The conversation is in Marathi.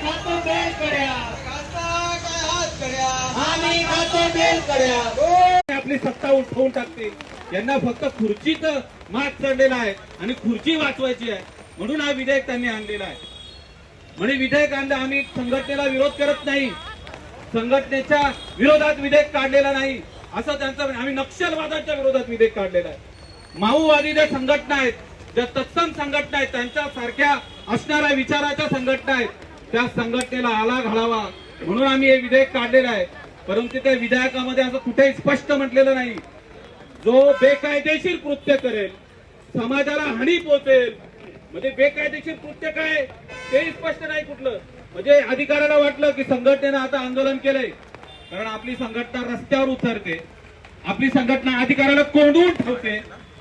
खातो बेल कड्या, खाता काय हात कड्या, आम्ही खातो बेल कड्या. आपली सत्ता उठवून टाकते. यांना फक्त खुर्चीच मात चढलेला आहे आणि खुर्ची वाचवायची आहे म्हणून हा विधेयक त्यांनी आणलेला आहे. म्हणजे विधेयक आणलं, आम्ही संघटनेला विरोध करत नाही, संघटनेच्या विरोधात विधेयक काढलेला नाही असं त्यांचं. आम्ही नक्षलवादाच्या विरोधात विधेयक काढलेला आहे. माओवादी ज्या संघटना आहेत, ज्या तत्सम संघटना आहेत, त्यांच्या सारख्या असणाऱ्या विचाराच्या संघटना आहेत, त्या संघटनेला आला घालावा म्हणून आम्ही हे विधेयक काढलेलं आहे. परंतु त्या विधेयकामध्ये असं कुठेही स्पष्ट म्हटलेलं नाही, जो बेकायदेशीर कृत्य करेल, समाजाला हानी पोहोचेल, म्हणजे बेकायदेशीर कृत्य काय तेही स्पष्ट नाही कुठलं. म्हणजे अधिकाऱ्याला वाटलं की संघटनेनं आता आंदोलन केलंय, कारण आपली संघटना रस्त्यावर उतरते, आपली संघटना अधिकाऱ्याला कोंडून ठेवते,